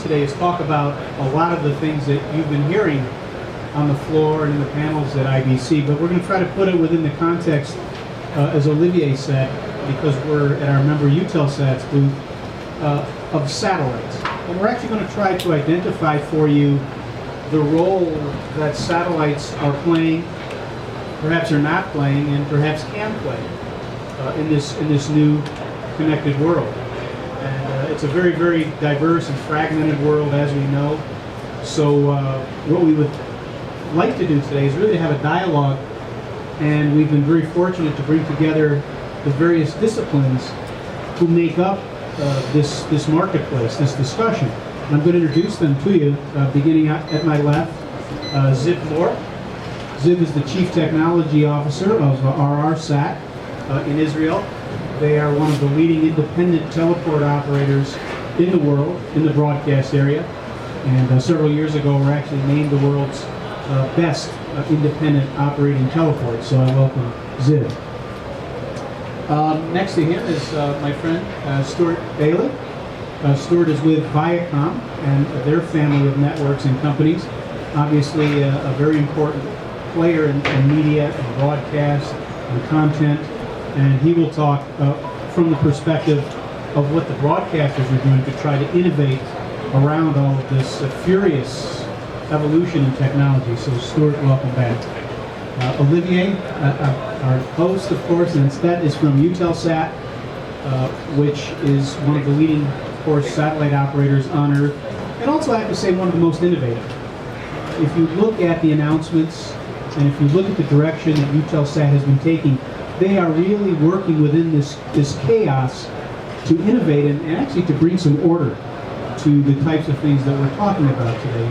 today is talk about a lot of the things that you've been hearing on the floor and in the panels at IBC, but we're going to try to put it within the context, as Olivier said, because we're at our member Eutelsat's booth, of satellites. And we're actually going to try to identify for you the role that satellites are playing, perhaps are not playing, and perhaps can play in this new connected world. And it's a very, very diverse and fragmented world, as we know. So what we would like to do today is really to have a dialogue, and we've been very fortunate to bring together the various disciplines who make up this marketplace, this discussion. And I'm going to introduce them to you, beginning at my left, Zib Moore. Zib is the Chief Technology Officer of RRSat in Israel. They are one of the leading independent teleport operators in the world, in the broadcast area. And several years ago, we're actually named the world's best independent operating teleport. So I welcome Zib. Next to him is my friend Stuart Bailey. Stuart is with Viacom and their family of networks and companies. Obviously a very important player in media and broadcast and content. And he will talk from the perspective of what the broadcasters are doing to try to innovate around all of this furious evolution in technology. So Stuart, welcome back. Olivier, our host, of course, Anstett, is from Eutelsat, which is one of the leading, of course, satellite operators on Earth, and also, I have to say, one of the most innovative. If you look at the announcements, and if you look at the direction that Eutelsat has been taking, they are really working within this chaos to innovate and actually to bring some order to the types of things that we're talking about today.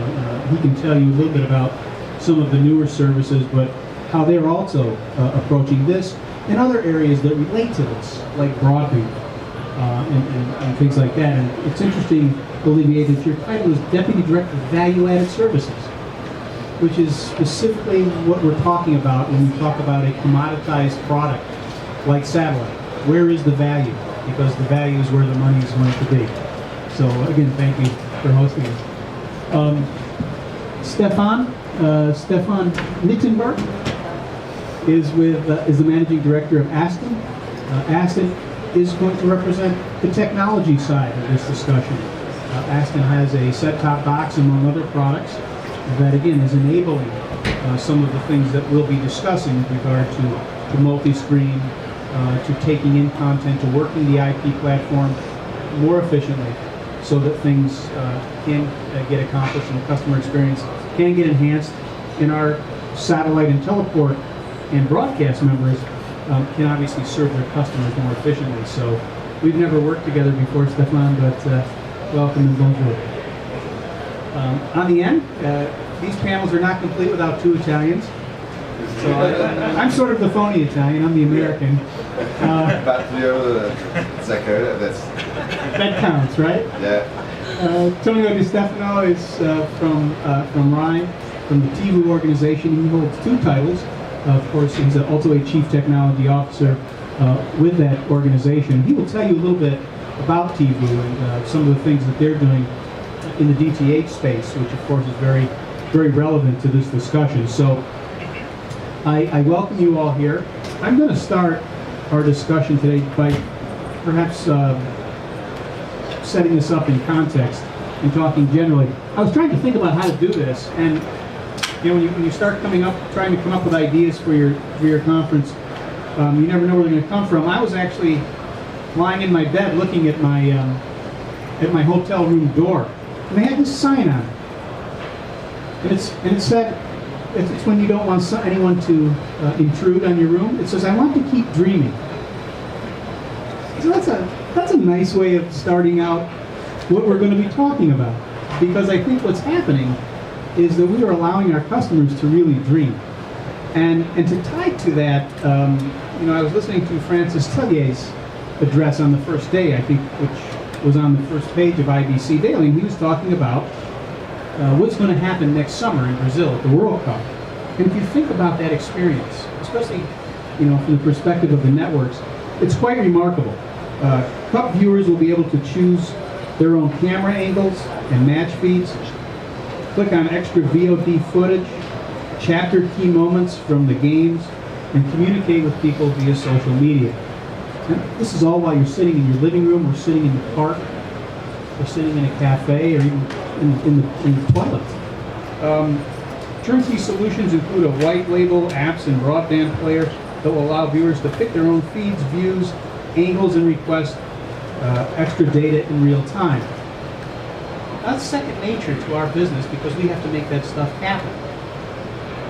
He can tell you a little bit about some of the newer services, but how they're also approaching this and other areas that relate to this, like broadband and things like that. And it's interesting, Olivier, that your title is Deputy Director of Value-Added Services, which is specifically what we're talking about when we talk about a commoditized product like satellite. Where is the value? Because the value is where the money is going to be. So again, thank you for hosting us. Stefan Nittenberg is the Managing Director of Anstett. Anstett is going to represent the technology side of this discussion. Anstett has a set-top box, among other products, that again is enabling some of the things that we'll be discussing with regard to multi-screen, to taking in content, to working the IP platform more efficiently so that things can get accomplished and the customer experience can get enhanced, and our satellite and teleport and broadcast members can obviously serve their customers more efficiently. So we've never worked together before, Stefan, but welcome and bonjour. On the end, these panels are not complete without two Italians. So I'm sort of the phony Italian, I'm the American. But you're Zacharilla, that counts, right? Yeah. Tonio Di Stefano is from RINE, from the TiVo organization. He holds two titles. Of course, he's also a Chief Technology Officer with that organization. He will tell you a little bit about TiVo and some of the things that they're doing in the DTH space, which of course is very, very relevant to this discussion. So I welcome you all here. I'm going to start our discussion today by perhaps setting this up in context and talking generally. I was trying to think about how to do this, and you know, when you start trying to come up with ideas for your conference, you never know where they're going to come from. I was actually lying in my bed looking at my hotel room door, and they had this sign on it, and it said, it's when you don't want anyone to intrude on your room. It says, "I want to keep dreaming." So that's a nice way of starting out what we're going to be talking about, because I think what's happening is that we are allowing our customers to really dream, and to tie to that, you know, I was listening to Francis Tellier's address on the first day, I think, which was on the first page of IBC Daily, and he was talking about what's going to happen next summer in Brazil at the World Cup. And if you think about that experience, especially, you know, from the perspective of the networks, it's quite remarkable. Cup viewers will be able to choose their own camera angles and match feeds, click on extra VOD footage, chapter key moments from the games, and communicate with people via social media. And this is all while you're sitting in your living room, or sitting in the park, or sitting in a cafe, or even in the toilet. Turnkey solutions include a white label apps and broadband player that will allow viewers to pick their own feeds, views, angles, and request extra data in real time. That's second nature to our business because we have to make that stuff happen.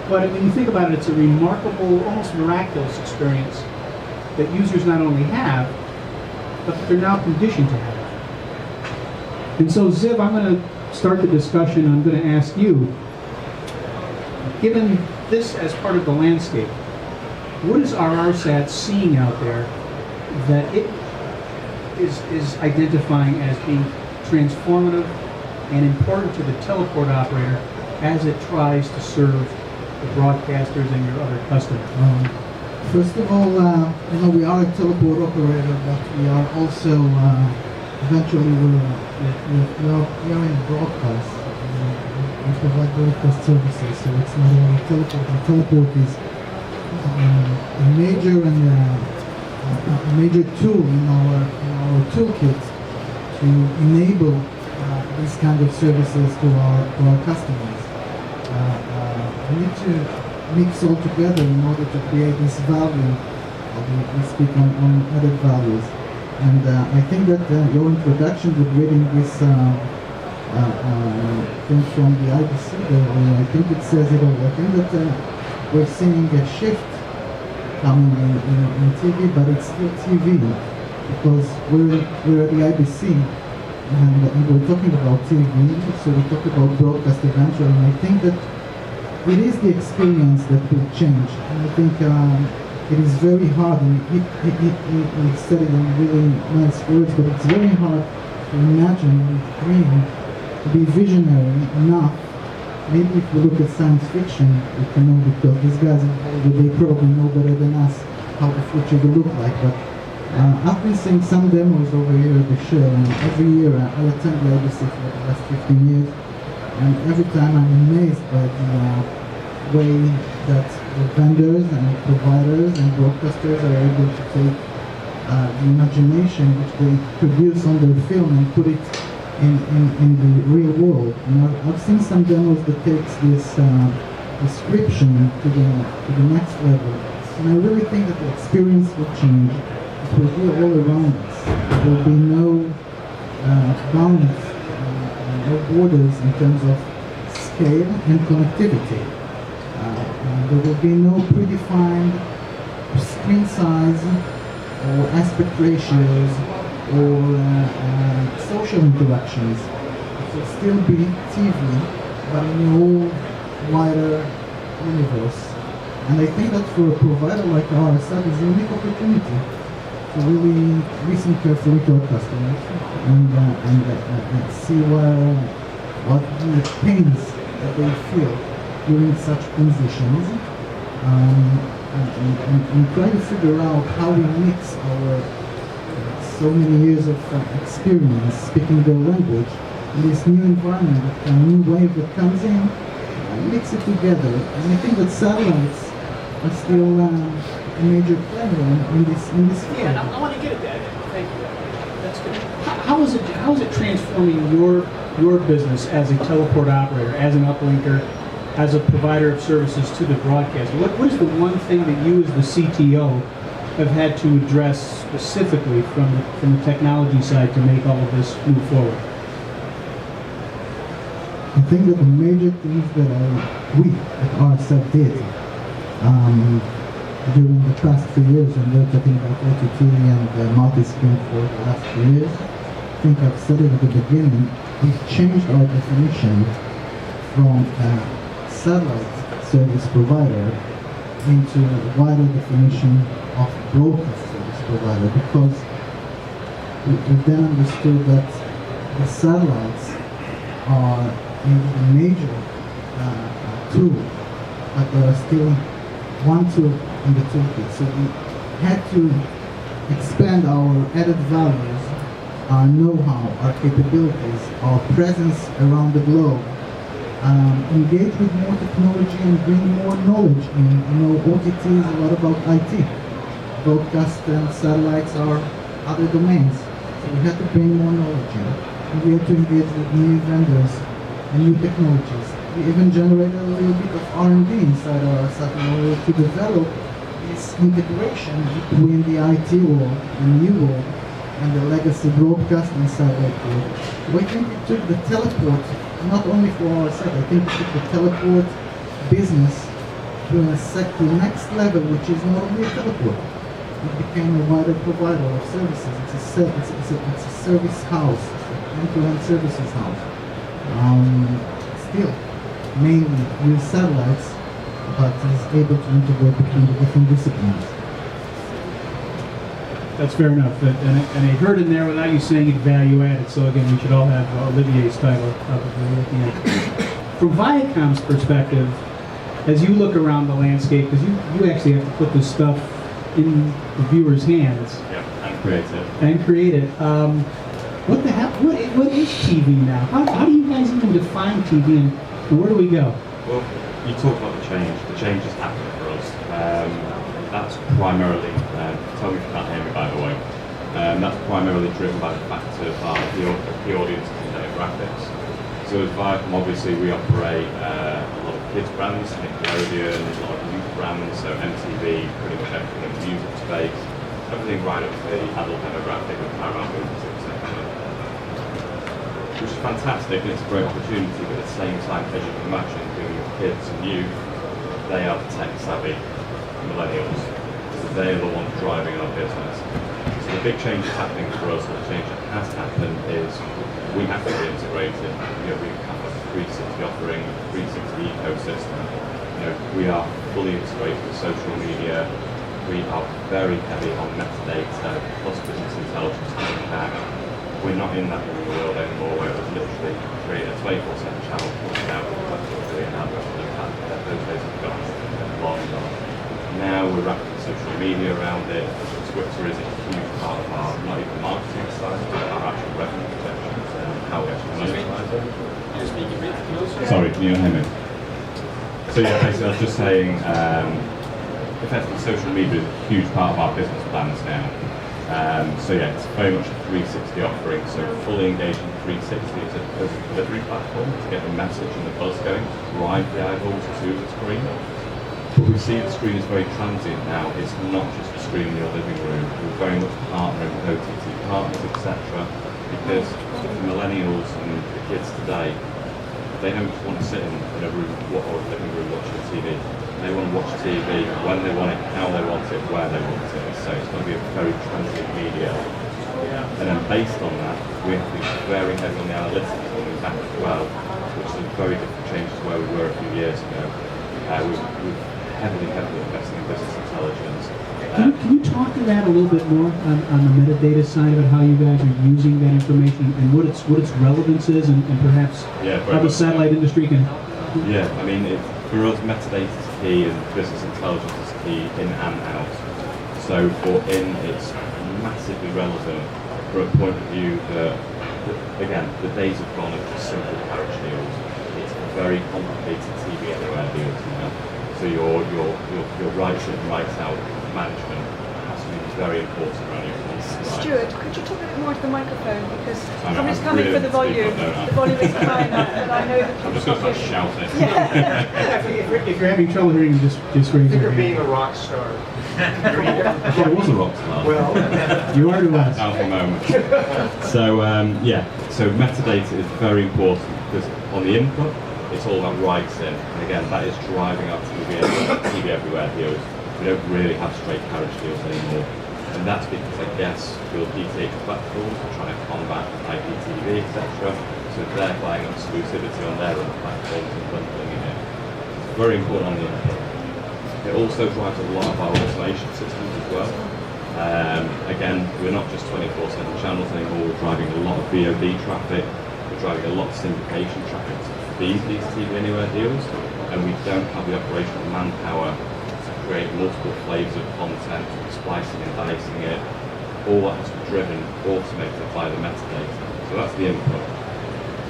But when you think about it, it's a remarkable, almost miraculous experience that users not only have, but that they're now conditioned to have. And so, Ziv, I'm going to start the discussion. I'm going to ask you, given this as part of the landscape, what is RRSAT seeing out there that it is identifying as being transformative and important to the teleport operator as it tries to serve the broadcasters and your other customers? First of all, we are a teleport operator, but we are also eventually we are in broadcast. We provide broadcast services, so it's not only teleport. And teleport is a major tool in our toolkit to enable these kind of services to our customers. We need to mix all together in order to create this value. We speak on added values. And I think that your introduction with reading this thing from the IBC, I think it says it all. I think that we're seeing a shift coming in TV, but it's still TV because we're at the IBC and we're talking about TV, so we talk about broadcast eventually, and I think that it is the experience that will change. And I think it is very hard, and he said it in really nice words, but it's very hard to imagine and dream, to be visionary enough. Maybe if we look at science fiction, we can know, because these guys in Hollywood, they probably know better than us how the future will look like. But I've been seeing some demos over here at the show, and every year I attend the IBC for the last 15 years, and every time I'm amazed by the way that the vendors and providers and broadcasters are able to take the imagination which they produce on their film and put it in the real world. And I've seen some demos that takes this description to the next level, and I really think that the experience will change. It will be all around us. There will be no bounds, no borders in terms of scale and connectivity. There will be no predefined screen size or aspect ratios or social interactions. It will still be TV, but in a whole wider universe. And I think that for a provider like RSL is a unique opportunity to really listen carefully to our customers and see what the pains that they feel during such transitions, and try to figure out how we mix our so many years of experience speaking their language in this new environment, a new wave that comes in, and mix it together. And I think that satellites are still a major player in this field. Yeah, I want to get at that. Thank you. That's good. How is it transforming your business as a teleport operator, as an uplinker, as a provider of services to the broadcaster? What is the one thing that you as the CTO have had to address specifically from the technology side to make all of this move forward? I think that the major things that we at RSF did during the past few years, and we're talking about WTA and multi-screen for the last few years, I think I've said it at the beginning, we've changed our definition from satellite service provider into a wider definition of broadcast service provider, because we then understood that the satellites are a major tool, but there are still one tool in the toolkit. So we had to expand our added values our know-how, our capabilities, our presence around the globe, engage with more technology and bring more knowledge in. OTT is a lot about IT. Broadcast and satellites are other domains. So we have to bring more knowledge in. And we have to engage with new vendors and new technologies. We even generated a little bit of R&D inside our site in order to develop this integration between the IT world, the new world, and the legacy broadcast and satellite world. So I think it took the teleport, not only for our site, I think it took the teleport business to the next level, which is not only a teleport. It became a wider provider of services. It's a service house, end-to-end services house. Still, mainly use satellites, but is able to integrate between the different disciplines. That's fair enough. And I heard in there without you saying it value added. So again, we should all have Olivier's title probably at the end. From Viacom's perspective, as you look around the landscape, because you actually have to put this stuff in the viewer's hands. Yeah, and create it. And create it. What the hell? What is TV now? How do you guys even define TV, and where do we go? Well, you talk about the change. The change is happening for us. That's primarily, tell me if you can't hear me by the way, that's primarily driven by the fact of the audience and demographics. So as Viacom, obviously we operate a lot of kids brands, Nickelodeon, a lot of youth brands, so MTV, pretty much everything in the music space, everything right up to the adult demographic of Paramount Movies, etc. Which is fantastic and it's a great opportunity, but at the same time, as you can imagine, dealing with kids and youth, they are the tech savvy millennials. So they're the ones driving our business. So the big change that's happening for us, or the change that has happened, is we have to be integrated. We have a 360 offering, 360 ecosystem. We are fully integrated with social media. We are very heavy on metadata, plus business intelligence coming back. We're not in that world anymore where it was literally create a 24/7 channel, push it out, doing an advert, those days are gone, long gone. Now we're wrapping social media around it. Twitter is a huge part of our, not even marketing side, but our actual revenue projections and how we actually monetize it. Sorry, can you hear me? So yeah, basically I was just saying, effectively social media is a huge part of our business plans now. So yeah, it's very much a 360 offering, so fully engaging 360 as a delivery platform to get the message and the buzz going, drive the eyeballs to the screen. But we see the screen is very transient now. It's not just a screen in your living room. We're very much partnering with OTT partners, etc. Because the millennials and the kids today, they don't just want to sit in a room or a living room watching TV. They want to watch TV when they want it, how they want it, where they want it. So it's going to be a very transient media. And then based on that, we have to be very heavy on the analytics coming back as well, which is a very different change to where we were a few years ago. We've heavily investing in business intelligence. Can you talk to that a little bit more on the metadata side of it, how you guys are using that information and what its relevance is, and perhaps how the satellite industry can help? Yeah, I mean, for us, metadata is key and business intelligence is key in and out. So for in, it's massively relevant from a point of view that, again, the days have gone of just simple carriage deals. It's very complicated TV anywhere deals now. So your rights in, rights out management has to be very important around your content. Stuart, could you talk a bit more to the microphone, because somebody's I'm coming really for the volume. The volume isn't high enough, but I know that I'm just going to start shouting. If you're having trouble hearing, just raise your You're hand. being a rock star. I thought it was a rock star. Well, You are to us. Alpha moment. So so metadata is very important because on the input, it's all about rights in, and again, that is driving our TV everywhere deals. We don't really have straight carriage deals anymore, and that's because I guess your DTH platforms are trying to combat IPTV, etc. So they're buying exclusivity on their own platforms and bundling it. It's very important on the input. It also drives a lot of our automation systems as well. Again, we're not just 24/7 channels anymore, we're driving a lot of VOD traffic, we're driving a lot of syndication traffic to feed these TV Anywhere deals, and we don't have the operational manpower to create multiple flavors of content, splicing and dicing it. all that has to be driven, automated by the metadata. So that's the input.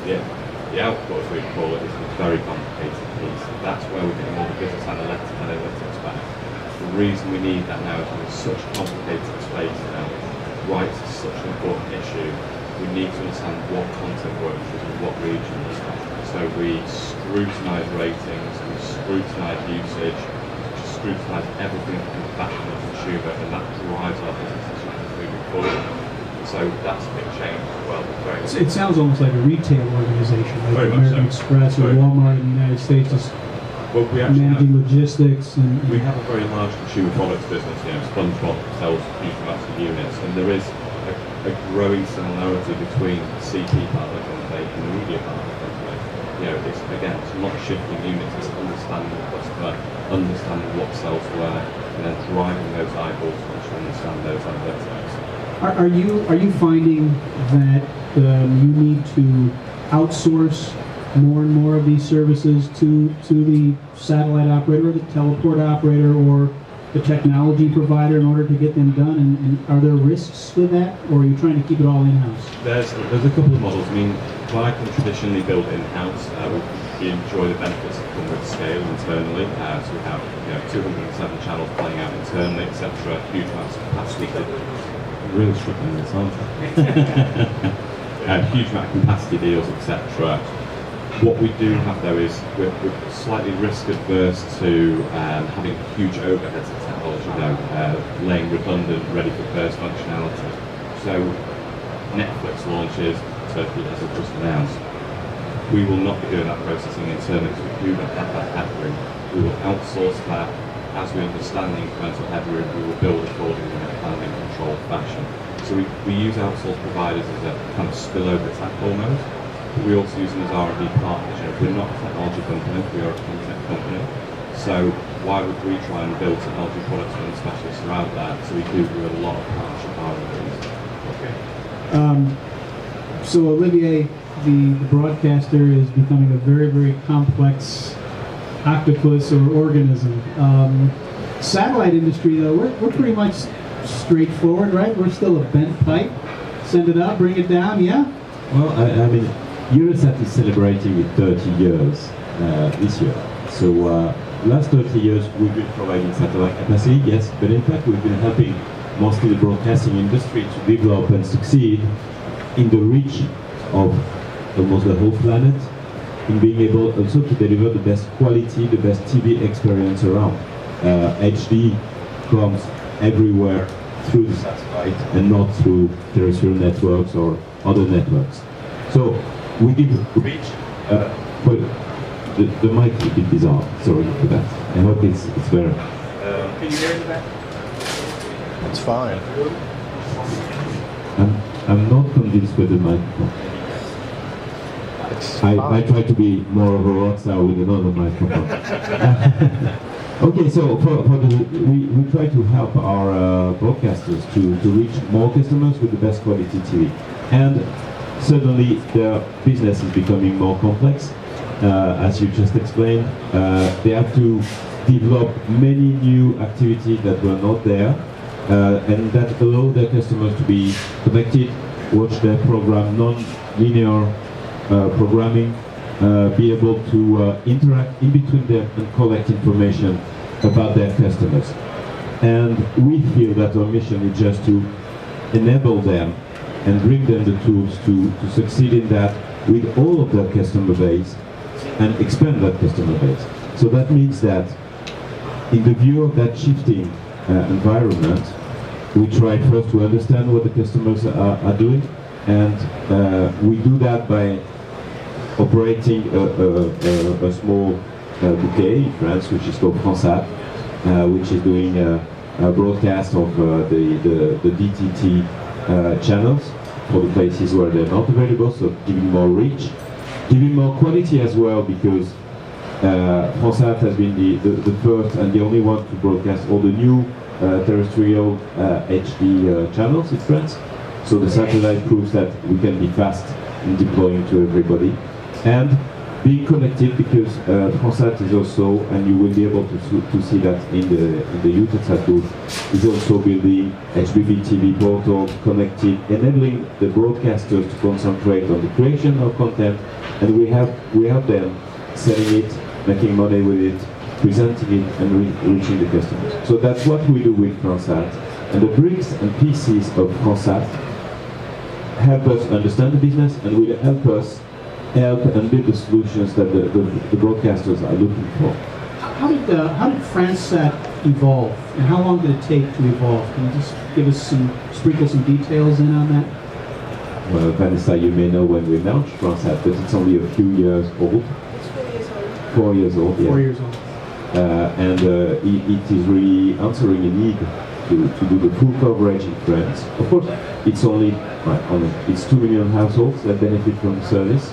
The output, as we call it, is a very complicated piece. That's where we're getting all the business analytics back. The reason we need that now is we're in such a complicated space now. Rights is such an important issue. We need to understand what content works in what regions. So we scrutinise ratings, we scrutinise usage, we scrutinise everything from the back of the consumer, and that drives our business moving forward. So that's a big change as well. It sounds almost like a retail organization, like Very much American so. Express or Very Walmart in the United States is Well, we actually managing have, logistics and we have a very large consumer products business. SpongeBob sells huge amounts of units, and there is a growing similarity between the CP part of the company and the media part of the company. It's not shifting units, it's understanding the customer, understanding what sells where, and then driving those eyeballs once you understand those analytics. Are you finding that you need to outsource more and more of these services to the satellite operator, the teleport operator, or the technology provider in order to get them done? And are there risks with that, or are you trying to keep it all in-house? There's a couple of models. I mean, Viacom traditionally built in-house. We enjoy the benefits that come with scale internally. So we have 207 channels playing out internally, etc. Huge amounts of capacity. Really struggling this, aren't I? Huge amount of capacity deals, etc. What we do have though is we're slightly risk adverse to having huge overheads of technology laying redundant, ready for burst functionality. So Netflix launches Turkey, as I've just announced. We will not be doing that processing internally because we do not have that headroom. We will outsource that. As we understand the incremental headroom, we will build accordingly in a planned and controlled fashion. So we use outsourced providers as a kind of spillover attack almost. But we also use them as R&D partners. We're not a technology company, we are a content company. So why would we try and build technology products and specialists around that? So we do a lot of partnership R&D. So Olivier, the broadcaster, is becoming a very, very complex octopus or organism. Satellite industry, though, we're pretty much straightforward, right? We're still a bent pipe. Send it up, bring it down, yeah? Well, I mean, Eutelsat is celebrating its 30 years this year. So last 30 years we've been providing satellite capacity, yes, but in fact we've been helping mostly the broadcasting industry to develop and succeed in the reach of almost the whole planet, in being able also to deliver the best quality, the best TV experience around. HD comes everywhere through the satellite and not through terrestrial networks or other networks. So we give reach, but the mic is a bit bizarre, sorry for that. I hope it's better. Can you hear that? It's fine. I'm not convinced with the microphone. I try to be more of a rock star with another microphone. Okay, so we try to help our broadcasters to reach more customers with the best quality TV. And suddenly their business is becoming more complex, as you just explained. They have to develop many new activities that were not there, and that allow their customers to be connected, watch their program, non-linear programming, be able to interact in between them and collect information about their customers. And we feel that our mission is just to enable them and bring them the tools to succeed in that with all of their customer base and expand that customer base. So that means that in the view of that shifting environment, we try first to understand what the customers are doing, and we do that by operating a small bouquet in France, which is called Fransat, which is doing a broadcast of the DTT channels for the places where they're not available, so giving more reach, giving more quality as well, because Fransat has been the first and the only one to broadcast all the new terrestrial HD channels in France. So the satellite proves that we can be fast in deploying to everybody. And being connected, because Transat is also, and you will be able to see that in the Eutelsat booth, is also building HBB TV portal, connected, enabling the broadcasters to concentrate on the creation of content, and we have them selling it, making money with it, presenting it, and reaching the customers. So that's what we do with Transat, and the bricks and pieces of Transat help us understand the business and will help us and build the solutions that the broadcasters are looking for. How did Fransat evolve, and how long did it take to evolve? Can you just give us sprinkle some details in on that? Well, Vanessa, you may know when we launched Transat, but it's only a few years old. It's 4 years old. 4 years old, yeah. 4 years old. And it is really answering a need to do the full coverage in France. Of course, it's it's 2 million households that benefit from the service,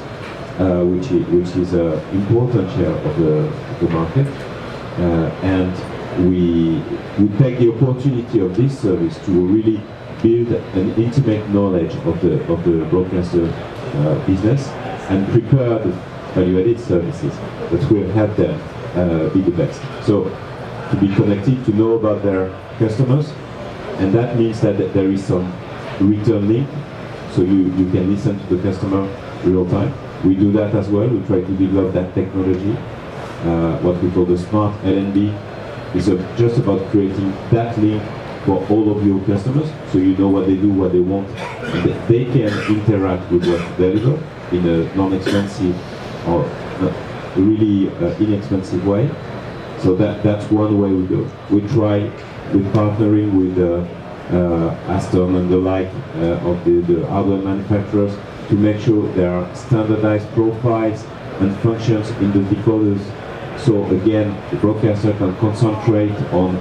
which is an important share of the market. And we take the opportunity of this service to really build an intimate knowledge of the broadcaster business and prepare the value-added services that will help them be the best. So to be connected, to know about their customers, and that means that there is some return link, so you can listen to the customer real time. We do that as well. We try to develop that technology. What we call the smart LNB is just about creating that link for all of your customers, so you know what they do, what they want, and they can interact with what they deliver in a non-expensive or really inexpensive way. So that's one way we go. We try with partnering with Aston and the like of the hardware manufacturers to make sure there are standardized profiles and functions in the decoders. So again, the broadcaster can concentrate on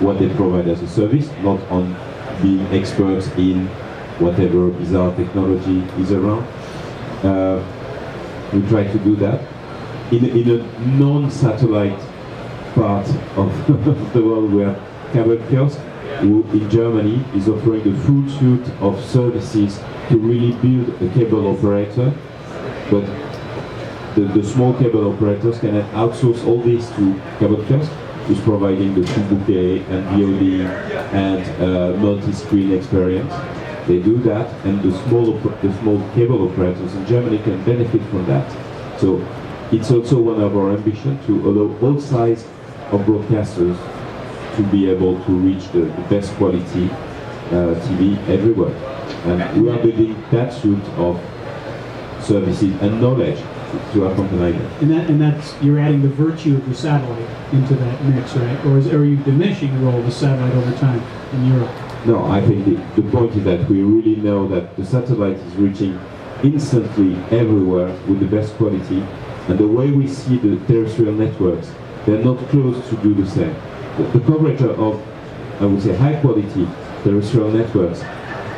what they provide as a service, not on being experts in whatever bizarre technology is around. We try to do that. In a non-satellite part of the world, where Cable Kiosk, who in Germany is offering the full suite of services to really build a cable operator, but the small cable operators can outsource all this to Cable Kiosk, who's providing the full bouquet and VOD and multi-screen experience. They do that, and the small cable operators in Germany can benefit from that. So it's also one of our ambitions to allow all sizes of broadcasters to be able to reach the best quality TV everywhere. And we are building that suite of services and knowledge to accompany that. And that's, you're adding the virtue of the satellite into that mix, right? Or are you diminishing the role of the satellite over time in Europe? No, I think the point is that we really know that the satellite is reaching instantly everywhere with the best quality, and the way we see the terrestrial networks, they're not close to do the same. The coverage of, I would say, high quality terrestrial networks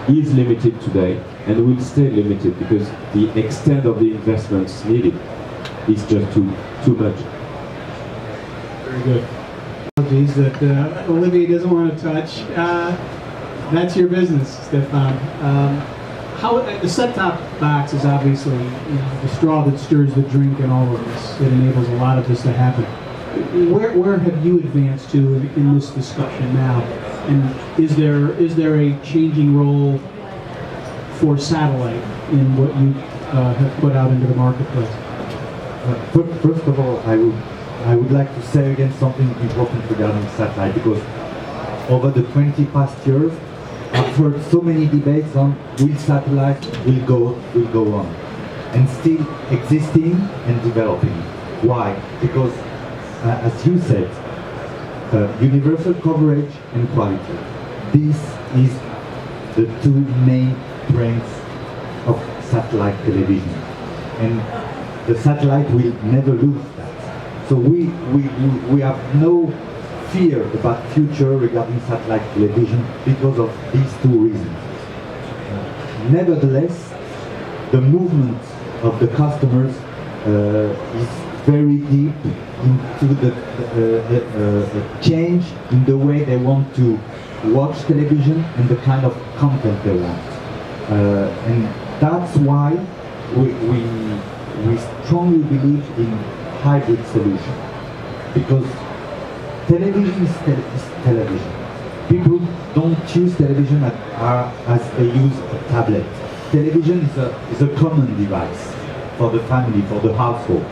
is limited today and will stay limited because the extent of the investments needed is just too much. Very good. Technologies that Olivier doesn't want to touch. That's your business, Stefan. How the set-top box is obviously the straw that stirs the drink in all of this. It enables a lot of this to happen. Where have you advanced to in this discussion now? And is there a changing role for satellite in what you have put out into the marketplace? First of all, I would like to say again something important regarding satellite, because over the 20 past years, I've heard so many debates on will satellite will go on, and still existing and developing. Why? Because as you said, universal coverage and quality. This is the two main strengths of satellite television, and the satellite will never lose that. So we have no fear about future regarding satellite television because of these two reasons. Nevertheless, the movement of the customers is very deep into the change in the way they want to watch television and the kind of content they want. And that's why we strongly believe in hybrid solution because television is television. People don't use television as they use a tablet. Television is a common device for the family, for the household.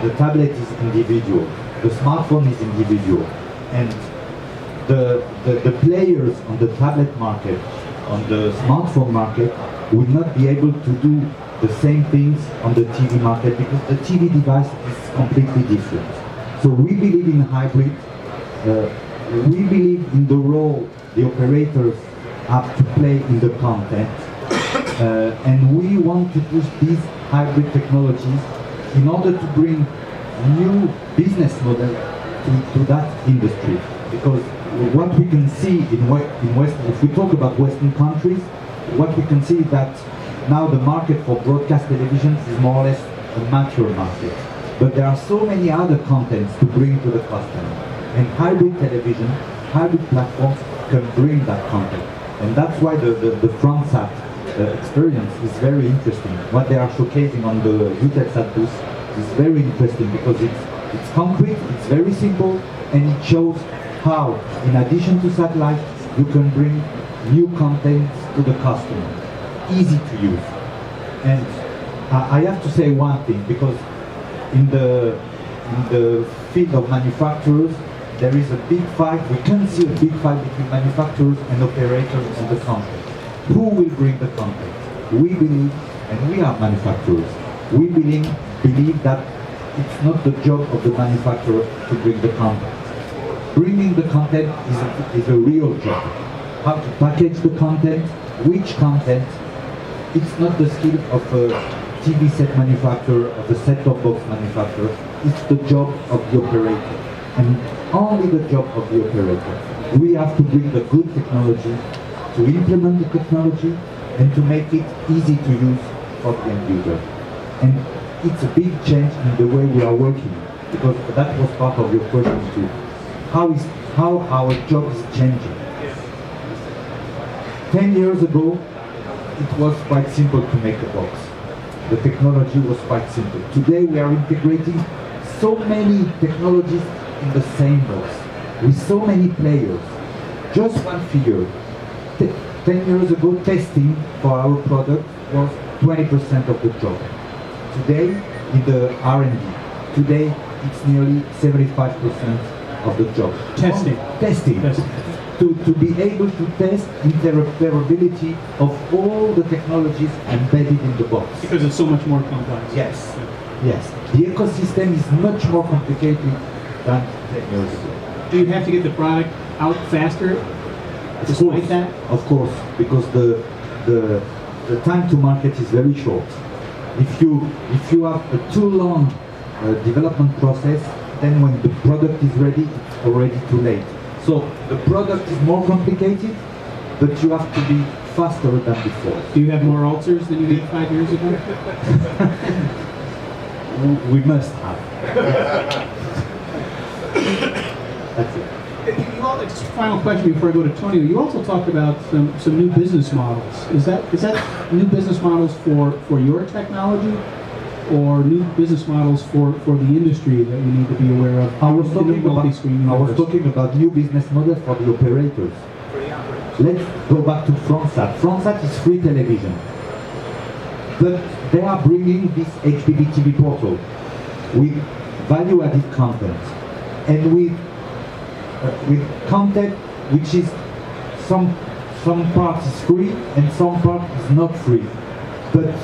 The tablet is individual. The smartphone is individual. And the players on the tablet market, on the smartphone market, will not be able to do the same things on the TV market because the TV device is completely different. So we believe in hybrid. We believe in the role the operators have to play in the content. And we want to push these hybrid technologies in order to bring new business model to that industry. Because what we can see in West, if we talk about Western countries, what we can see is that now the market for broadcast television is more or less a mature market. But there are so many other contents to bring to the customer. And hybrid television, hybrid platforms can bring that content. And that's why the Frontsat experience is very interesting. What they are showcasing on the Eutelsat booth is very interesting because it's concrete, it's very simple, and it shows how, in addition to satellite, you can bring new content to the customer. Easy to use. And I have to say one thing, because in the field of manufacturers, there is a big fight. We can see a big fight between manufacturers and operators on the content. Who will bring the content? We believe, and we are manufacturers, we believe that it's not the job of the manufacturer to bring the content. Bringing the content is a real job. How to package the content, which content. It's not the skill of a TV set manufacturer, of a set-top box manufacturer. It's the job of the operator. And only the job of the operator. We have to bring the good technology, to implement the technology, and to make it easy to use for the end user. And it's a big change in the way we are working, because that was part of your question too. How our job is changing. 10 years ago, it was quite simple to make a box. The technology was quite simple. Today we are integrating so many technologies in the same box, with so many players. Just one figure. 10 years ago, testing for our product was 20% of the job. Today, in the R&D, today it's nearly 75% of the job. Testing. Testing. To be able to test interoperability of all the technologies embedded in the box. Because it's so much more complex. Yes. Yes. The ecosystem is much more complicated than 10 years ago. Do you have to get the product out faster? Despite that? Of course, because the time to market is very short. If you have a too long development process, then when the product is ready, it's already too late. So the product is more complicated, but you have to be faster than before. Do you have more ulcers than you did 5 years ago? We must have. That's it. Just a final question before I go to Tony. You also talked about some new business models. Is that new business models for your technology, or new business models for the industry that we need to be aware of? I was talking about new business models for the operators. Let's go back to Frontsat. Frontsat is free television, but they are bringing this HBB TV portal with value-added content and with content which is some part is free and some part is not free. But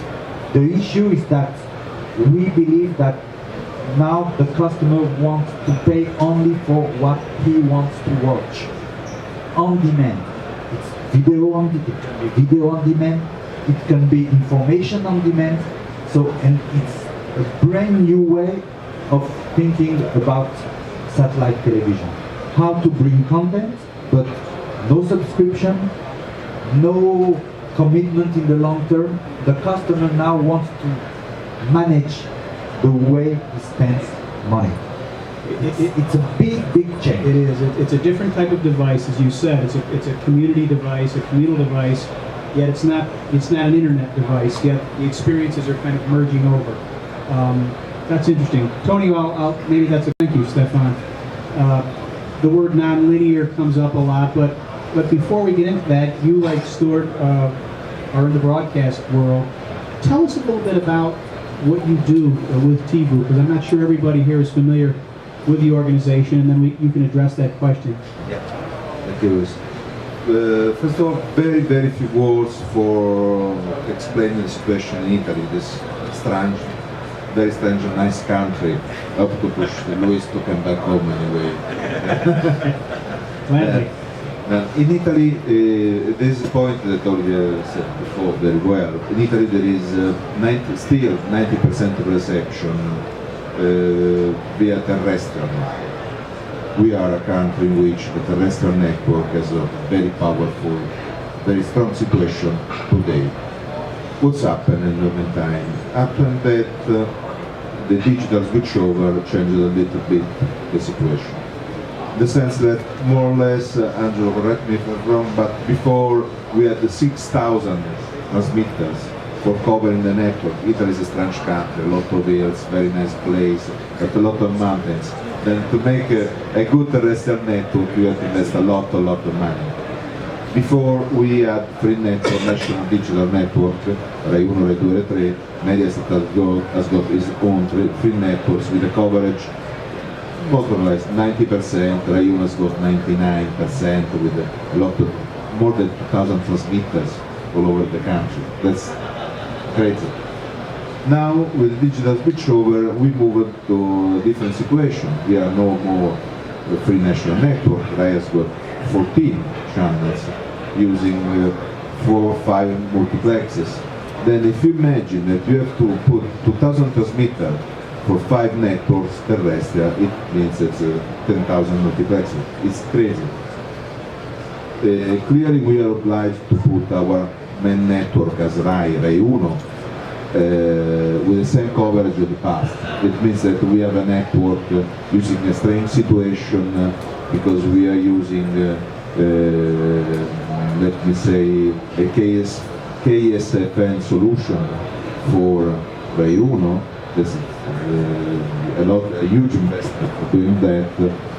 the issue is that we believe that now the customer wants to pay only for what he wants to watch on demand. It's video on it can be video on demand, it can be information on demand. So, and it's a brand new way of thinking about satellite television. How to bring content, but no subscription, no commitment in the long term. The customer now wants to manage the way he spends money. It's a big change. It is. It's a different type of device, as you said. It's a community device, a communal device. Yet it's not an internet device. Yet the experiences are kind of merging over. That's interesting. Tony, maybe that's a thank you, Stefan. The word nonlinear comes up a lot, but before we get into that, you, like Stuart, are in the broadcast world. Tell us a little bit about what you do with TVU, because I'm not sure everybody here is familiar with the organization, and then you can address that question. Yeah, thank you. First of all, very, very few words for explaining the situation in Italy, this strange, very strange and nice country. Up to push Luis to come back home anyway. Gladly. In Italy, this is a point that Olivier said before very well. In Italy there is still 90% of reception via terrestrial. We are a country in which the terrestrial network has a very powerful, very strong situation today. What's happened in the meantime? Happened that the digital switchover changed a little bit the situation. In the sense that more or less, Angelo, correct me if I'm wrong, but before we had the 6,000 transmitters for covering the network. Italy is a strange country, a lot of hills, very nice place, but a lot of mountains. Then to make a good terrestrial network, you have to invest a lot of money. Before we had free network, national digital network, Rai 1, Rai 2, Rai 3, Mediaset has got its own free networks with a coverage more or less 90%, Rai 1 has got 99% with a lot of, more than 2,000 transmitters all over the country. That's crazy. Now with digital switchover we moved to a different situation. We are no more a free national network. Rai has got 14 channels using 4 or 5 multiplexes. Then if you imagine that you have to put 2,000 transmitters for 5 networks terrestrial, it means it's 10,000 multiplexes. It's crazy. Clearly we are obliged to put our main network as Rai 1, with the same coverage of the past. It means that we have a network using a strange situation because we are using, let me say, a KSFN solution for Rai 1. There's a huge investment for doing that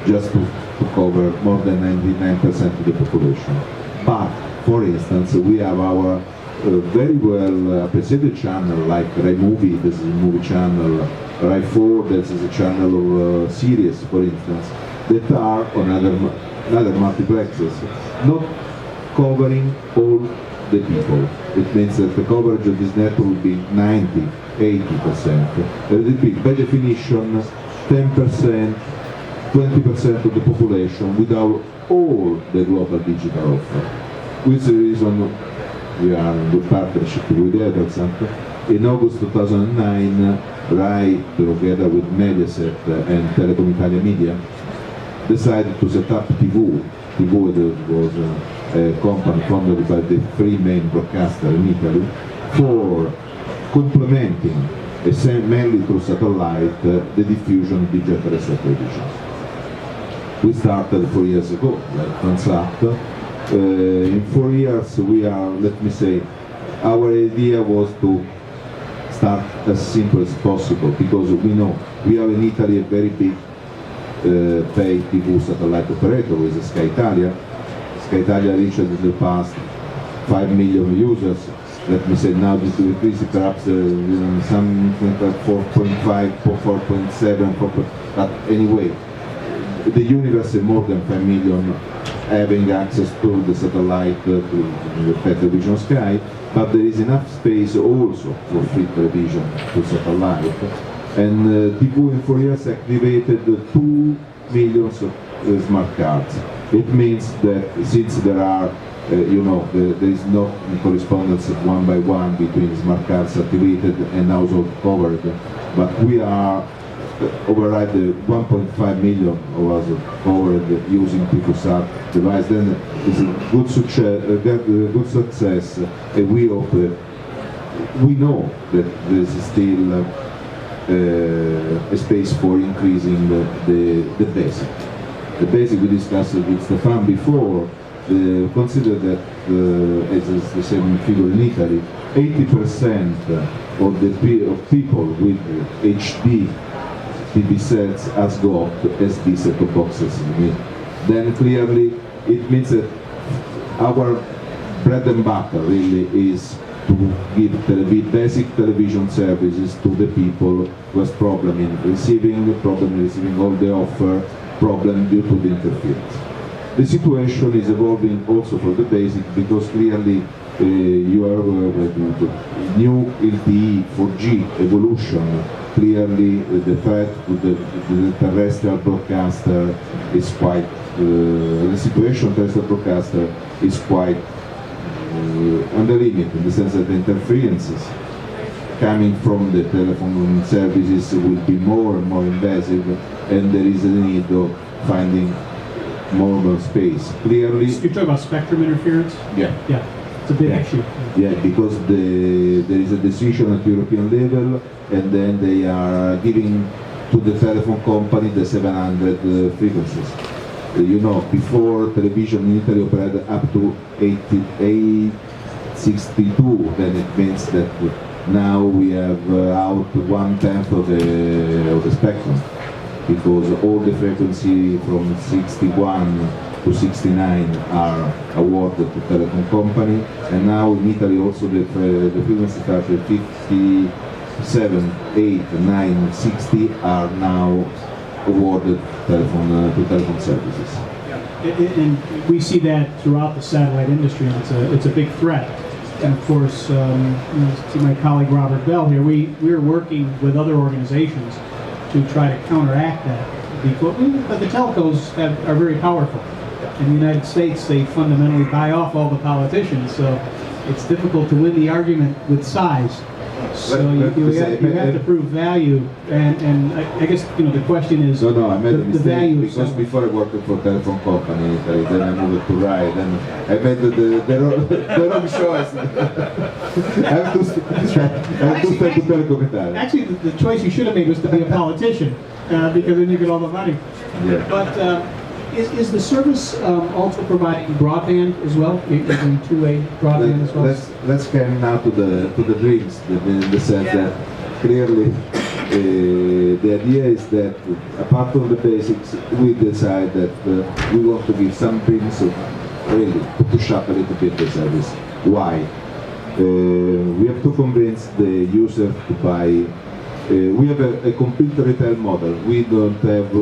just to cover more than 99% of the population. But, for instance, we have our very well appreciated channel like Rai Movie, this is a movie channel, Rai 4, this is a channel of series, for instance, that are on other multiplexes, not covering all the people. It means that the coverage of this network will be 90, 80%. By definition, 10%, 20% of the population without all the global digital offer. Which is the reason we are in good partnership with Eutelsat. In August 2009, Rai, together with Mediaset and Telecom Italia Media, decided to set up TVU. TVU was a company funded by the three main broadcasters in Italy for complementing, mainly through satellite, the diffusion of digital terrestrial television. We started 4 years ago, like Anstett. In 4 years we are, let me say, our idea was to start as simple as possible because we know we have in Italy a very big paid TV satellite operator with Sky Italia. Sky Italia reached in the past 5 million users. Let me say now this will increase perhaps something like 4.5, 4.7, but anyway, the universe is more than 5 million having access to the satellite, to the pay television Sky, but there is enough space also for free television to satellite. And TVU in 4 years activated 2 million smart cards. It means that since there are, there is no correspondence one by one between smart cards activated and household covered, but we are override the 1.5 million of us covered using Eutelsat device. Then it's a good success, and we hope we know that there is still a space for increasing the basic. The basic we discussed with Stefan before consider that, as is the same figure in Italy, 80% of the people with HD TV sets has got SD set-top boxes in it. Then clearly it means that our bread and butter really is to give basic television services to the people who has problem in receiving all the offer, problem due to the interference. The situation is evolving also for the basic because clearly you are the new LTE 4G evolution. Clearly the threat to the terrestrial broadcaster is quite, the situation terrestrial broadcaster is quite on the limit, in the sense that the interferences coming from the telephone services will be more and more invasive, and there is a need of finding more space. Clearly, You're talking about spectrum interference? yeah. Yeah, it's a big issue. Yeah, because there is a decision at European level, and then they are giving to the telephone company the 700 frequencies. You know, before television in Italy operated up to 88, 62, then it means that now we have out 1/10 of the spectrum, because all the frequency from 61 to 69 are awarded to telecom company, and now in Italy also the frequency start at 57, 8, 9, 60 are now awarded to telephone services. And we see that throughout the satellite industry, and it's a big threat. And of course, to my colleague Robert Bell here, we're working with other organizations to try to counteract that. But the telcos are very powerful. In the United States, they fundamentally buy off all the politicians, so it's difficult to win the argument with size. So you have to prove value, and I guess the question is No, I made a the mistake value. because before I worked for a telephone company in Italy, then I moved to Rai, then I made the wrong choice. I have to stay to Telecom Italia. Actually, the choice you should have made was to be a politician, because then you get all the money. Yeah. But is the service also providing broadband as well? Is it two-way broadband as well? Let's come now to the dreams, in the sense that clearly the idea is that apart from the basics, we decide that we want to give some dreams of really to push up a little bit the service. Why? We have to convince the user to buy. We have a complete retail model. We don't have,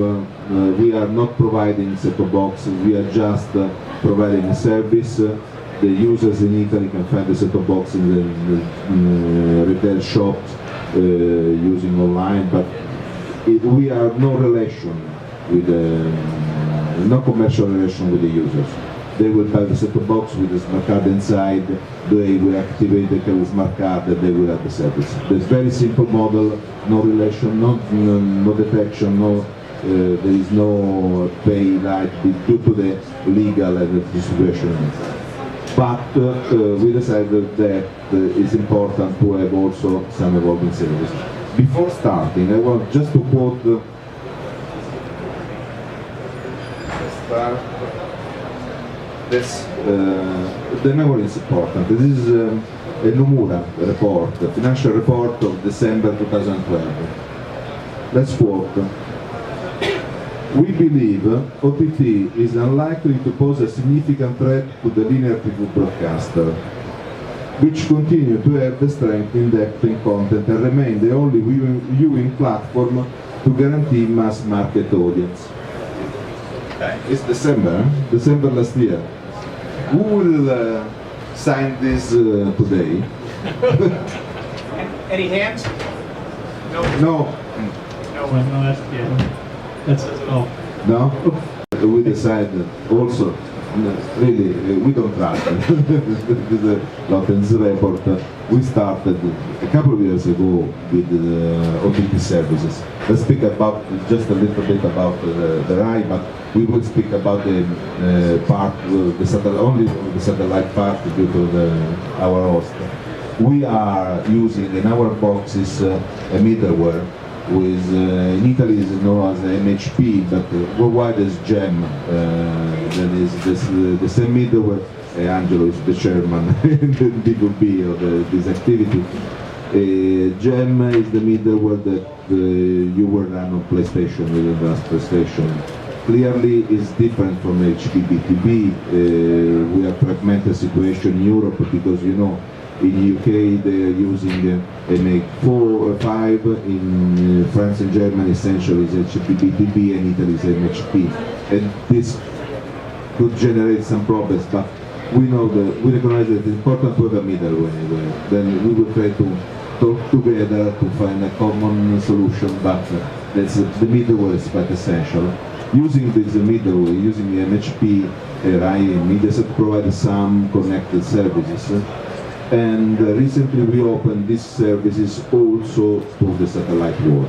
we are not providing set-top boxes. We are just providing a service. The users in Italy can find the set-top box in the retail shops using online, but we are no relation with no commercial relation with the users. They will buy the set-top box with the smart card inside, they will activate the smart card, and they will have the service. It's a very simple model, no relation, no detection, there is no pay light due to the legal and the distribution. But we decided that it's important to have also some evolving service. Before starting, I want just to quote the memory is important. This is a Nomura report, the financial report of December 2012. Let's quote. We believe OTT is unlikely to pose a significant threat to the linear TV broadcaster, which continue to have the strength in depth in content and remain the only viewing platform to guarantee mass market audience. It's December last year. Who will sign this today? Any hands? No. That's all. No? We decided also, really, we don't trust this Lotten's report. We started a couple of years ago with OTT services. Let's speak about just a little bit about the RAI, but we will speak about the part, only the satellite part due to our host. We are using in our boxes a middleware with in Italy is known as MHP, but worldwide is GEM. That is the same middleware. Angelo is the chairman in the B2B of this activity. GEM is the middleware that you will run on PlayStation with advanced PlayStation. Clearly, it's different from HBBTV. We have fragmented situation in Europe because in UK they are using MA4 or 5. In France and Germany, essentially is HBBTV, and Italy is MHP. And this could generate some problems, but we recognize that it's important to have a middleware anyway. Then we will try to talk together to find a common solution, but the middleware is quite essential. Using this middleware, using the MHP, Mediaset provides some connected services. And recently we opened these services also to the satellite world,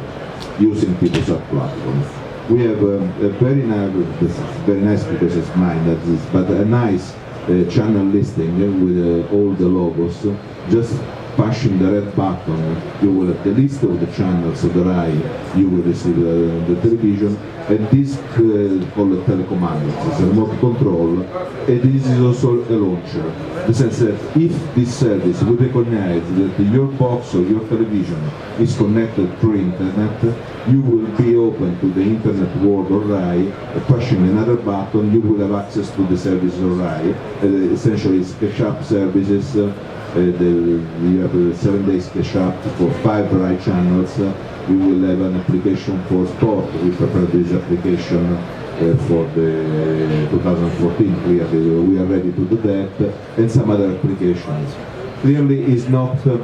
using Eutelsat platform. We have a very nice because it's mine, but a nice channel listing with all the logos. Just pushing the red button, you will have the list of the channels of the RAI, you will receive the television, and this called telecommand, it's a remote control, and this is also a launcher. In the sense that if this service will recognize that your box or your television is connected through internet, you will be open to the internet world of RAI, pushing another button, you will have access to the service of RAI, essentially it's cash up services. You have 7 days cash up for 5 RAI channels. We will have an application for sport. We prepared this application for the 2014. Clearly, we are ready to do that, and some other applications. Clearly, it's not a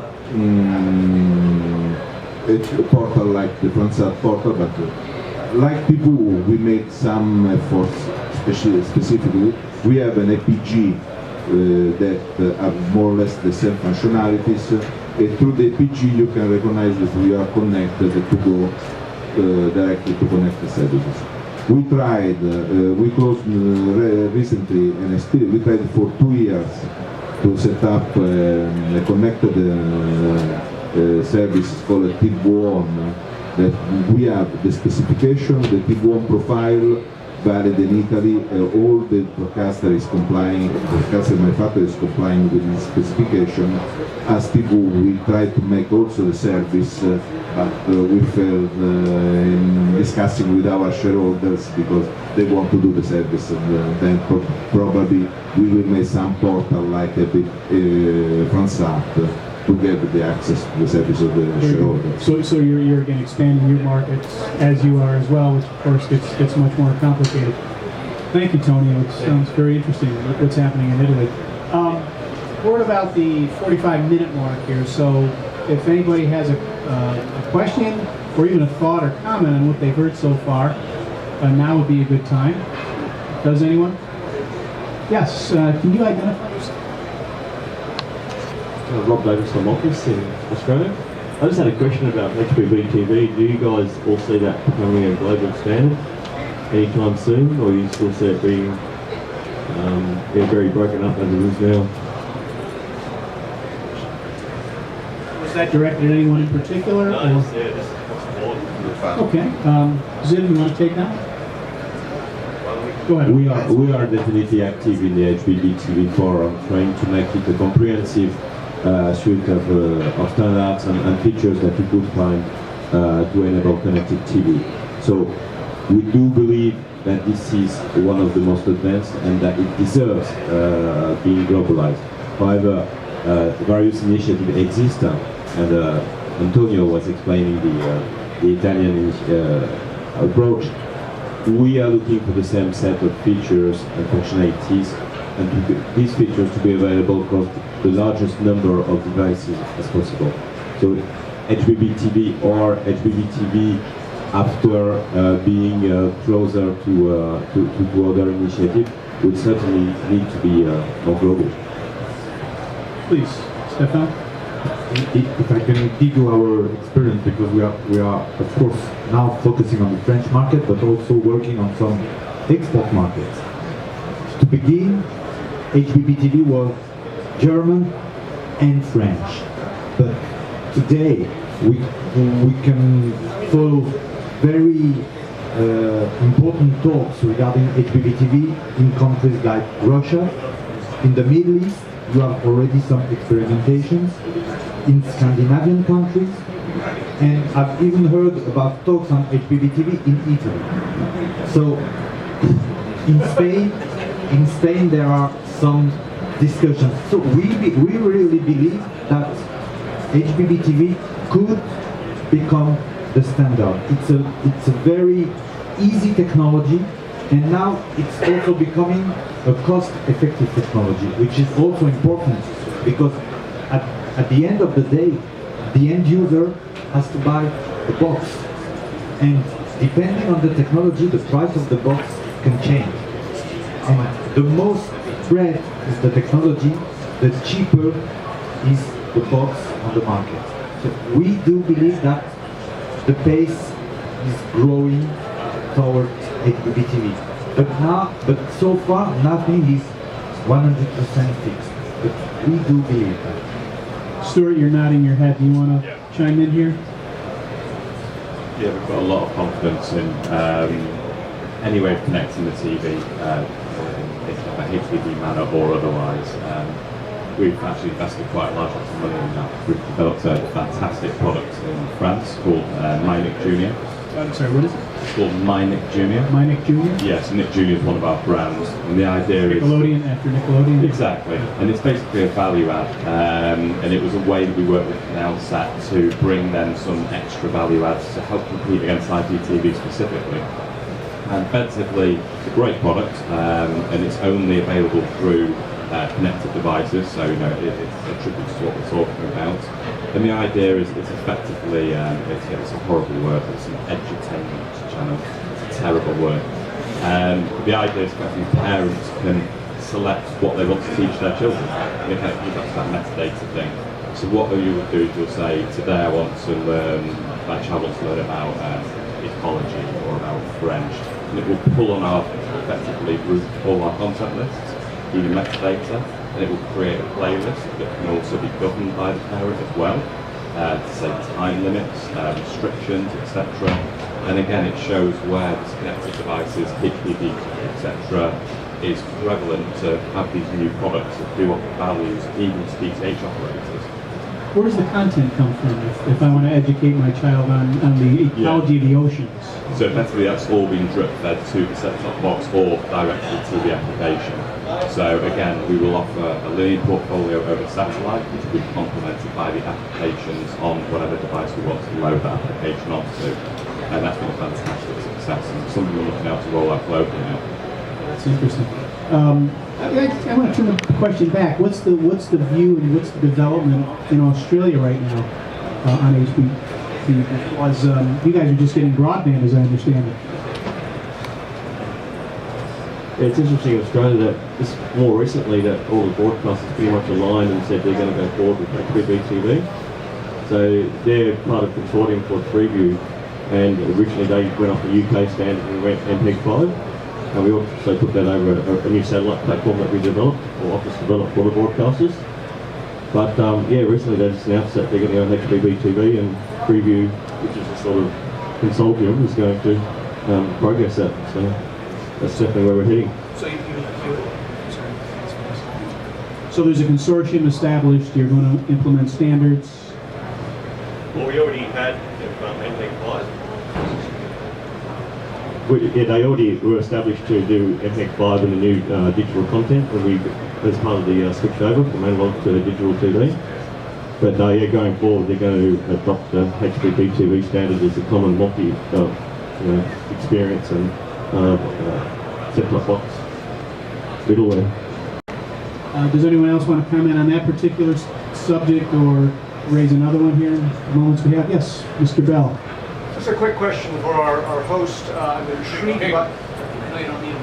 portal like the Fransat portal, but like Pibou, we make some efforts, specifically. We have an APG that have more or less the same functionalities. Through the APG you can recognize that we are connected to go directly to connect the services. We tried, we closed recently, and still we tried for 2 years to set up a connected service called TIB1, that we have the specification, the TIB1 profile, valid in Italy, all the broadcaster manufacturer is complying with this specification. As Pibou, we tried to make also the service, but we failed in discussing with our shareholders because they want to do the service, and then probably we will make some portal like a big Fransat to get the access to the service of the shareholders. So you're again expanding your markets as you are as well, which of course gets much more complicated. Thank you, Tonio. It sounds very interesting what's happening in Italy. We're at about the 45-minute mark here, so if anybody has a question or even a thought or comment on what they've heard so far, now would be a good time. Does anyone? Yes, can you identify yourself? Rob Davis from Office in Australia. I just had a question about HBBTV. Do you guys all see that becoming a global standard anytime soon, or you still see it being very broken up as it is now? Was that directed at anyone in particular? No, or? Okay. Zim, you want to take that? Go ahead. We are definitely active in the HBBTV forum, trying to make it a comprehensive suite of standards and features that you could find to enable connected TV. So we do believe that this is one of the most advanced and that it deserves being globalized. However, various initiatives exist, and Antonio was explaining the Italian approach. We are looking for the same set of features and functionalities, and these features to be available across the largest number of devices as possible. So HBBTV or HBBTV after being closer to other initiatives would certainly need to be more global. Please, Stefan. If I can give you our experience, because we are of course now focusing on the French market, but also working on some export markets. To begin, HBBTV was German and French, but today we can follow very important talks regarding HBBTV in countries like Russia. In the Middle East, you have already some experimentations in Scandinavian countries, and I've even heard about talks on HBBTV in Italy. So in Spain there are some discussions. So we really believe that HBBTV could become the standard. It's a very easy technology, and now it's also becoming a cost-effective technology, which is also important because at the end of the day, the end user has to buy the box, and depending on the technology, the price of the box can change. And the most spread is the technology, the cheaper is the box on the market. So we do believe that the pace is growing towards HBBTV. But so far nothing is 100% fixed. But we do believe that. Stuart, you're nodding your head. Do you want to chime in here? Yeah, we've got a lot of confidence in any way of connecting the TV, in a HDD manner or otherwise. We've actually invested quite a large amount of money in that. We've developed a fantastic product in France called MyNick Junior. I'm sorry, what is it? It's called MyNick Junior. MyNick Junior? Yes, Nick Junior is one of our brands, and the idea is Nickelodeon after Nickelodeon? exactly, and it's basically a value add, and it was a way that we worked with Anstett to bring them some extra value adds to help compete against IPTV specifically. And effectively, it's a great product, and it's only available through connected devices, so you know it attributes to what we're talking about. And the idea is it's effectively, it's a horrible word, it's an edutainment channel, it's a terrible word. The idea is effectively parents can select what they want to teach their children. And they kind of use that metadata thing. So what you would do is you'll say, today I want to learn, my child wants to learn about ecology or about French, and it will pull on our, effectively, all our content lists, even metadata, and it will create a playlist that can also be governed by the parent as well, to say time limits, restrictions, etc. And again, it shows where these connected devices, HDD, etc., is prevalent to have these new products that do offer values even to these H operators. Where does the content come from if I want to educate my child on the ecology of the oceans? So effectively that's all being drip fed to the set-top box or directly to the application. So again, we will offer a linear portfolio over satellite, which will be complemented by the applications on whatever device we want to load that application onto. And that's been a fantastic success and something we're looking out to roll out globally now. That's interesting. I want to turn the question back. What's the view and what's the development in Australia right now on HBTV? You guys are just getting broadband, as I understand it. Yeah, it's interesting in Australia that just more recently that all the broadcasters pretty much aligned and said they're going to go forward with HBBTV. So they're part of consortium for Freeview, and originally they went off the UK standard and went MPEG-5. And we also put that over a new satellite platform that we developed, or Office developed for the broadcasters. But yeah, recently they just announced that they're going to go on HBBTV, and Freeview, which is a sort of consortium, is going to progress that. So that's definitely where we're heading. So there's a consortium established, you're going to implement standards? Well, we already had MPEG-5. They already were established to do MPEG-5 and the new digital content, and we, as part of the switch over from analog to digital TV. But yeah, going forward, they're going to adopt the HBBTV standard as a common multi experience and set-top box middleware. Does anyone else want to comment on that particular subject or raise another one here in the moments we have? Yes, Mr. Bell. Just a quick question for our host. I'm intrigued by. No, you don't need it.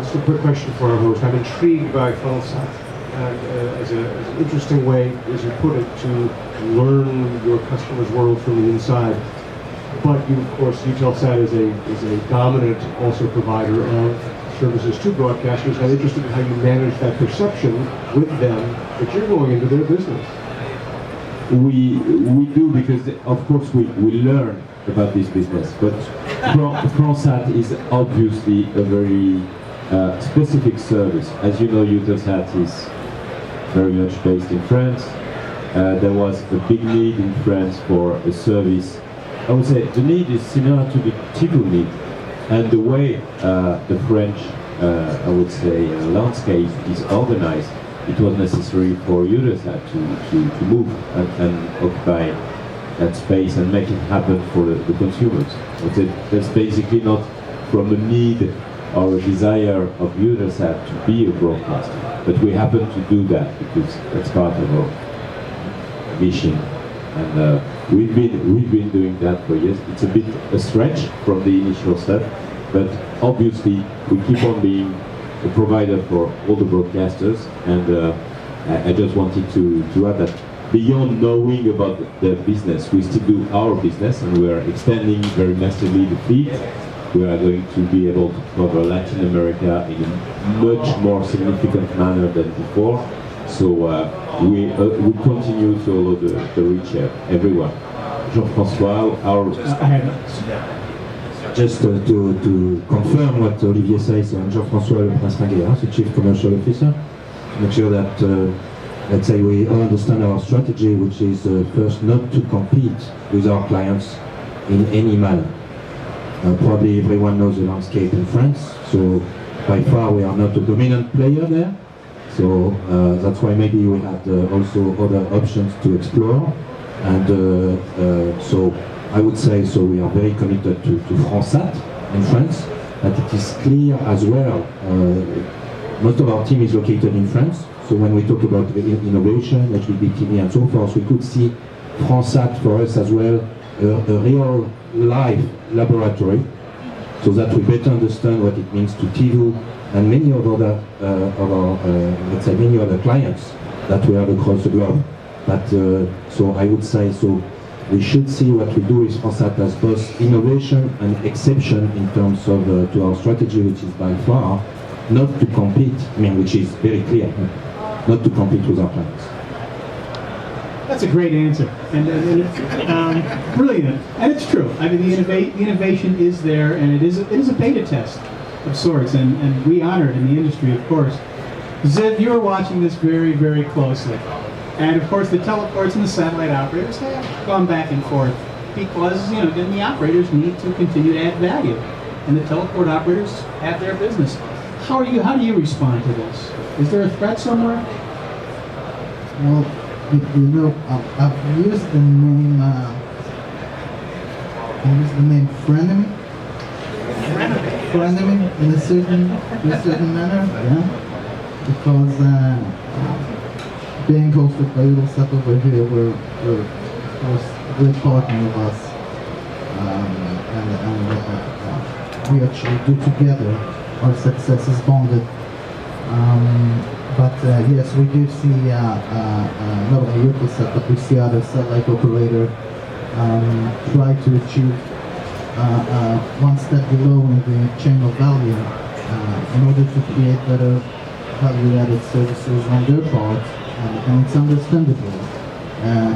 Just a quick question for our host. I'm intrigued by Eutelsat, and as an interesting way, as you put it, to learn your customer's world from the inside. But you, of course, Eutelsat is a dominant also provider of services to broadcasters. I'm interested in how you manage that perception with them that you're going into their business. We do, because of course we learn about this business, but Fransat is obviously a very specific service. As you know, Eutelsat is very much based in France. There was a big need in France for a service. I would say the need is similar to the TV need, and the way the French, I would say, landscape is organized, it was necessary for Eutelsat to move and occupy that space and make it happen for the consumers. I would say that's basically not from a need or a desire of Eutelsat to be a broadcaster, but we happen to do that because that's part of our mission, and we've been doing that for years. It's a bit a stretch from the initial step, but obviously we keep on being a provider for all the broadcasters, and I just wanted to add that beyond knowing about the business, we still do our business, and we are extending very massively the fleet. We are going to be able to cover Latin America in a much more significant manner than before. So we continue to allow the reach everywhere. Jean-François, Just to confirm what Olivier says, I'm Jean-François Le Prince-Ringuet, the Chief Commercial Officer, to make sure that, let's say, we all understand our strategy, which is first not to compete with our clients in any manner. Probably everyone knows the landscape in France, so by far we are not a dominant player there. So that's why maybe we have also other options to explore. And so I would say, so we are very committed to Fransat in France, but it is clear as well, most of our team is located in France, so when we talk about innovation, HBBTV and so forth, we could see Fransat for us as well, a real live laboratory, so that we better understand what it means to TV and many of our let's say many other clients that we have across the globe. But so I would say, so we should see what we do with Fransat as both innovation and exception in terms of to our strategy, which is by far not to compete. I mean, which is very clear, not to compete with our clients. That's a great answer, and it's brilliant, and it's true. I mean, the innovation is there, and it is a beta test of sorts, and we honor it in the industry, of course. Ziv, you're watching this very, very closely, and of course, the teleports and the satellite operators have gone back and forth because then the operators need to continue to add value, and the teleport operators have their business. How do you respond to this? Is there a threat somewhere? Well, I've used the name frenemy. Frenemy in a certain manner, yeah. Because being hosted by Eutelsat over here, we're a great partner of us, and we actually do together. Our success is bonded. But yes, we do see not only Eutelsat, but we see other satellite operator try to achieve one step below in the chain of value in order to create better value-added services on their part, and it's understandable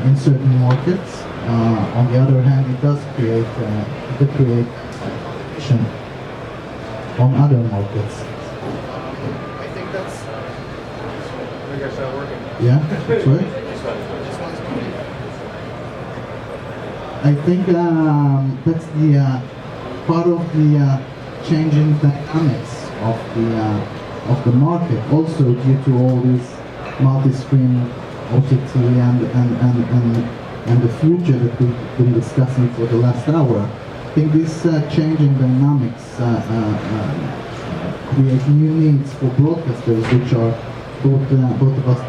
in certain markets. On the other hand, it does create action on other markets. Yeah, that's right. I think that's the part of the changing dynamics of the market, also due to all these multi-screen OTT and the future that we've been discussing for the last hour. I think these changing dynamics create new needs for broadcasters, which are both of us,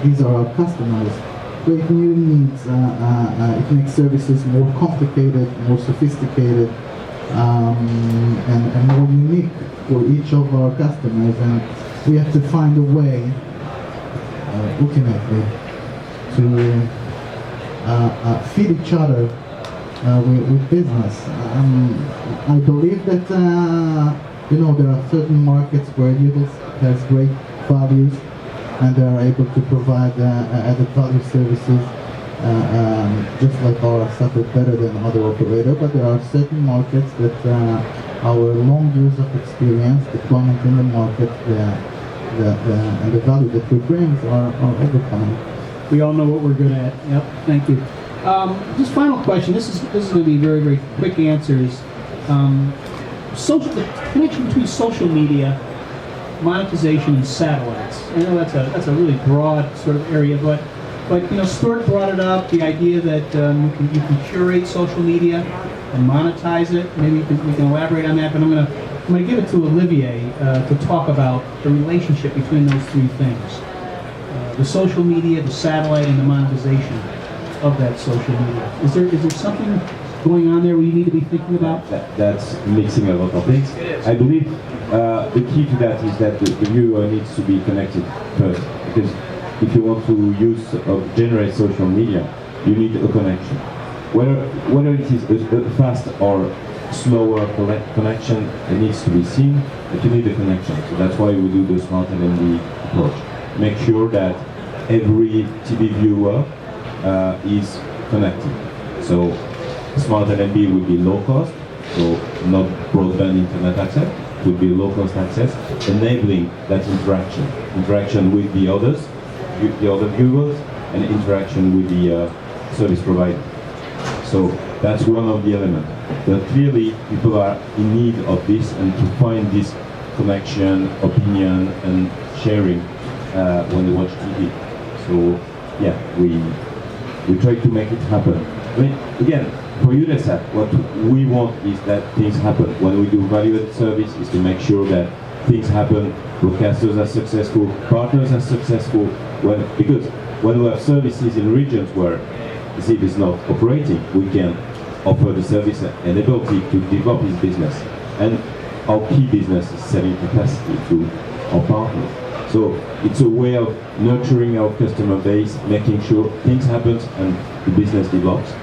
these are our customers, create new needs. It makes services more complicated, more sophisticated, and more unique for each of our customers. And we have to find a way, ultimately, to feed each other with business. I believe that there are certain markets where Eutelsat has great values, and they are able to provide added value services just like our stuff is better than other operator, but there are certain markets that our long years of experience, deployment in the market, and the value that we bring are overcoming. We all know what we're good at. Yep, thank you. Just final question. This is going to be very, very quick answers. The connection between social media, monetization, and satellites. I know that's a really broad sort of area, but Stuart brought it up. The idea that you can curate social media and monetize it. Maybe we can elaborate on that. But I'm gonna give it to Olivier to talk about the relationship between those three things: the social media, the satellite, and the monetization of that social media. Is there something going on there we need to be thinking about? That's mixing a lot of things. I believe the key to that is that the viewer needs to be connected first, because if you want to use or generate social media, you need a connection. Whether it is a fast or slower connection, it needs to be seen, but you need a connection. So that's why we do the smart LNB approach. Make sure that every TV viewer is connected. So smart LNB will be low cost, so not broadband internet access, it will be low cost access, enabling that interaction with the other viewers, and interaction with the service provider. So that's one of the elements. But clearly, people are in need of this, and to find this connection, opinion, and sharing when they watch TV. So yeah, we try to make it happen. I mean, again, for Eutelsat, what we want is that things happen. When we do value-added service, is to make sure that things happen, broadcasters are successful, partners are successful, because when we have services in regions where the SIP is not operating, we can offer the service and ability to develop his business. And our key business is selling capacity to our partners. So it's a way of nurturing our customer base, making sure things happen and the business develops.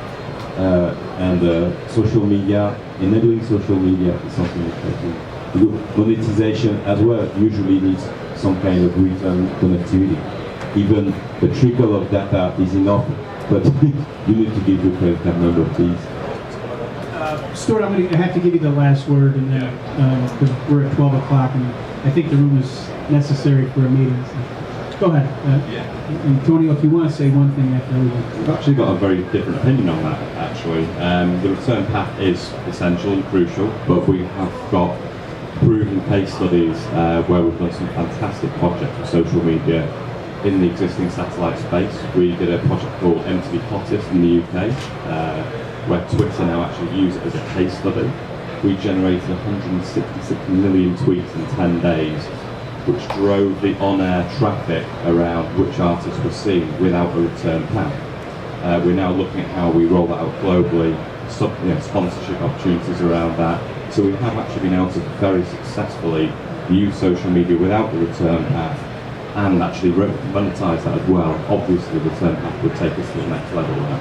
Social media, enabling social media is something we try to do. Monetization as well usually needs some kind of return connectivity. Even the trickle of data is enough, but you need to give your credit card number, please. Stuart, I have to give you the last word, and then because we're at 12 o'clock, and I think the room is necessary for a meeting. So. Go ahead. And Tony, if you want to say one thing after everything. I've actually got a very different opinion on that, actually. The return path is essential and crucial, but we have got proven case studies where we've done some fantastic projects with social media in the existing satellite space. We did a project called MTV Hottest in the UK, where Twitter now actually use it as a case study. We generated 166 million tweets in 10 days, which drove the on-air traffic around which artists were seen without a return path. We're now looking at how we roll that out globally, sponsorship opportunities around that. So we have actually been able to very successfully use social media without the return path and actually monetize that as well. Obviously the return path would take us to the next level now.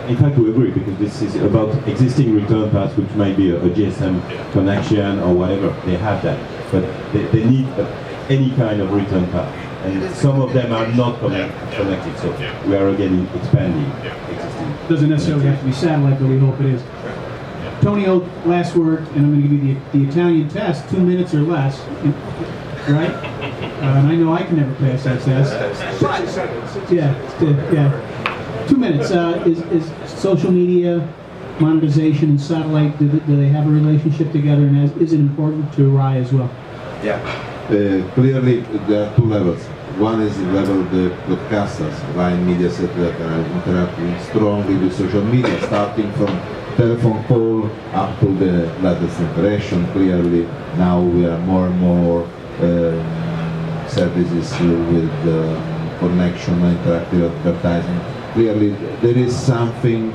In fact, we agree, because this is about existing return paths, which may be a GSM connection or whatever. They have that, but they need any kind of return path, and some of them are not connected. So we are again expanding existing. Doesn't necessarily have to be satellite, but we hope it is. Tonio, last word, and I'm going to give you the Italian test, 2 minutes or less, right? And I know I can never pass that test. 60 seconds. Yeah. 2 minutes. Is social media, monetization, and satellite, do they have a relationship together, and is it important to RAI as well? Yeah. Clearly, there are two levels. One is the level of the broadcasters, RAI and Mediaset, that are interacting strongly with social media, starting from telephone call up to the latest interaction. Clearly, now we are more and more services with connection, interactive advertising. Clearly, there is something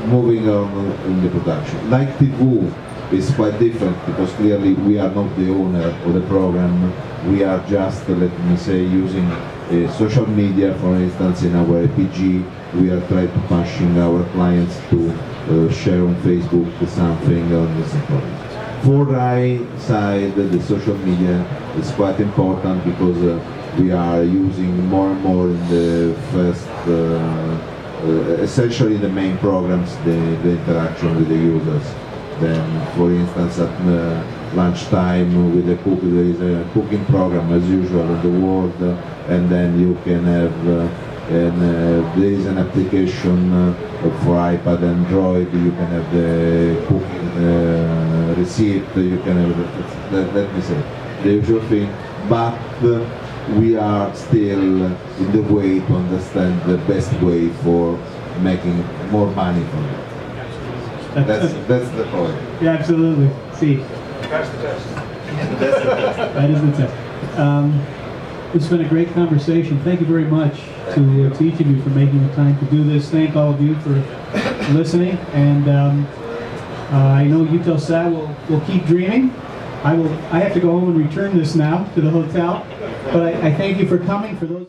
moving on in the production. Like TV is quite different, because clearly we are not the owner of the program. We are just, let me say, using social media, for instance, in our APG. We are trying to pushing our clients to share on Facebook something on this product. For RAI side, the social media is quite important, because we are using more and more in the first, essentially the main programs, the interaction with the users. Then, for instance, at lunchtime with the cook, there is a cooking program as usual in the world, and then you can have there is an application for iPad and Android. You can have the cooking receipt. You can have let me say the usual thing, but we are still in the way to understand the best way for making more money from it. That's the point. Yeah, absolutely. See, That's the test. that is the test. It's been a great conversation. Thank you very much to each of you for making the time to do this. Thank all of you for listening. And I know Eutelsat will keep dreaming. I have to go home and return this now to the hotel. But I thank you for coming. For those.